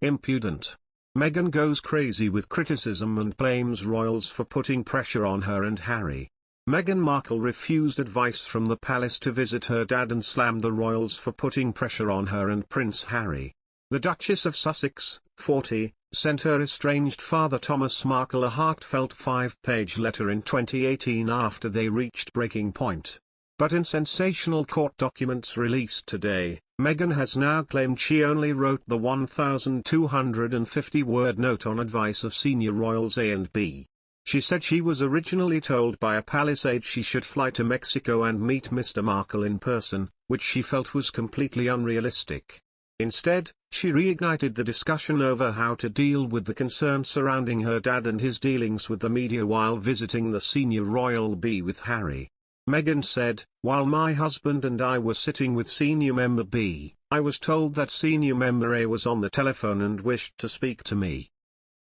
Impudent. Meghan goes crazy with criticism and blames royals for putting pressure on her and Harry. Meghan Markle refused advice from the palace to visit her dad and slammed the royals for putting pressure on her and Prince Harry. The Duchess of Sussex, 40, sent her estranged father Thomas Markle a heartfelt 5-page letter in 2018 after they reached breaking point. But in sensational court documents released today, Meghan has now claimed she only wrote the 1,250-word note on advice of senior royals A and B. She said she was originally told by a palace aide she should fly to Mexico and meet Mr. Markle in person, which she felt was completely unrealistic. Instead, she reignited the discussion over how to deal with the concern surrounding her dad and his dealings with the media while visiting the senior royal B with Harry. Meghan said, "While my husband and I were sitting with senior member B, I was told that senior member A was on the telephone and wished to speak to me.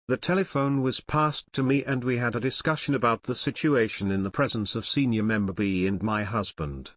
The telephone was passed to me and we had a discussion about the situation in the presence of senior member B and my husband.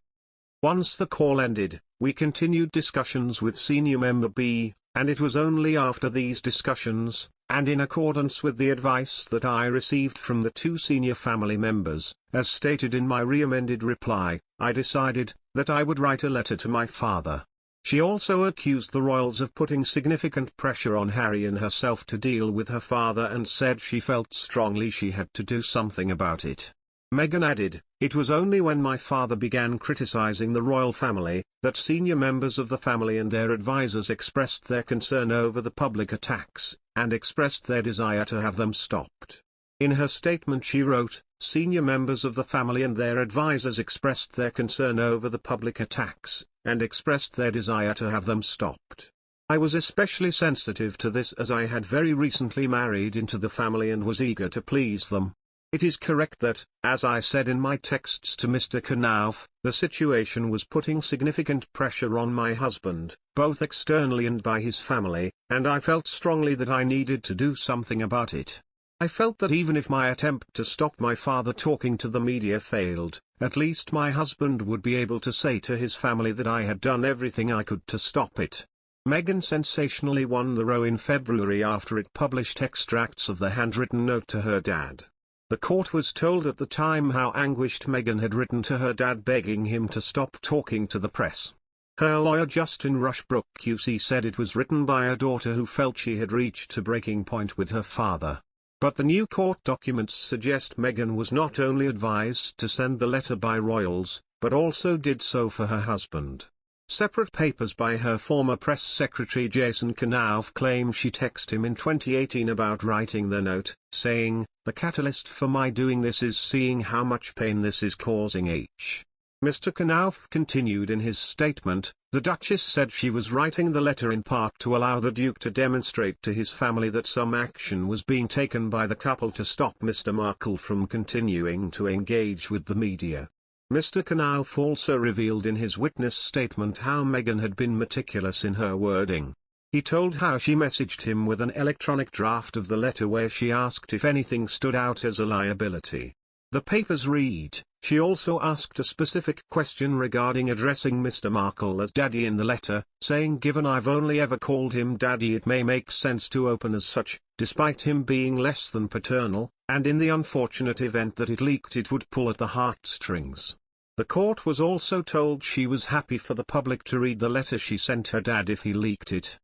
Once the call ended, we continued discussions with senior member B, and it was only after these discussions, and in accordance with the advice that I received from the two senior family members, as stated in my re-amended reply, I decided that I would write a letter to my father." She also accused the royals of putting significant pressure on Harry and herself to deal with her father and said she felt strongly she had to do something about it. Meghan added, "It was only when my father began criticizing the royal family, that senior members of the family and their advisors expressed their concern over the public attacks, and expressed their desire to have them stopped." In her statement she wrote, "Senior members of the family and their advisors expressed their concern over the public attacks, and expressed their desire to have them stopped. I was especially sensitive to this as I had very recently married into the family and was eager to please them. It is correct that, as I said in my texts to Mr. Knauf, the situation was putting significant pressure on my husband, both externally and by his family, and I felt strongly that I needed to do something about it. I felt that even if my attempt to stop my father talking to the media failed, at least my husband would be able to say to his family that I had done everything I could to stop it." Meghan sensationally won the Roe in February after it published extracts of the handwritten note to her dad. The court was told at the time how anguished Meghan had written to her dad begging him to stop talking to the press. Her lawyer Justin Rushbrook QC said it was written by a daughter who felt she had reached a breaking point with her father. But the new court documents suggest Meghan was not only advised to send the letter by royals, but also did so for her husband. Separate papers by her former press secretary Jason Knauf claim she texted him in 2018 about writing the note, saying, "The catalyst for my doing this is seeing how much pain this is causing H." Mr. Knauf continued in his statement, "The Duchess said she was writing the letter in part to allow the Duke to demonstrate to his family that some action was being taken by the couple to stop Mr. Markle from continuing to engage with the media." Mr. Knauf also revealed in his witness statement how Meghan had been meticulous in her wording. He told how she messaged him with an electronic draft of the letter where she asked if anything stood out as a liability. The papers read, she also asked a specific question regarding addressing Mr. Markle as Daddy in the letter, saying given I've only ever called him Daddy it may make sense to open as such, despite him being less than paternal, and in the unfortunate event that it leaked it would pull at the heartstrings. The court was also told she was happy for the public to read the letter she sent her dad if he leaked it.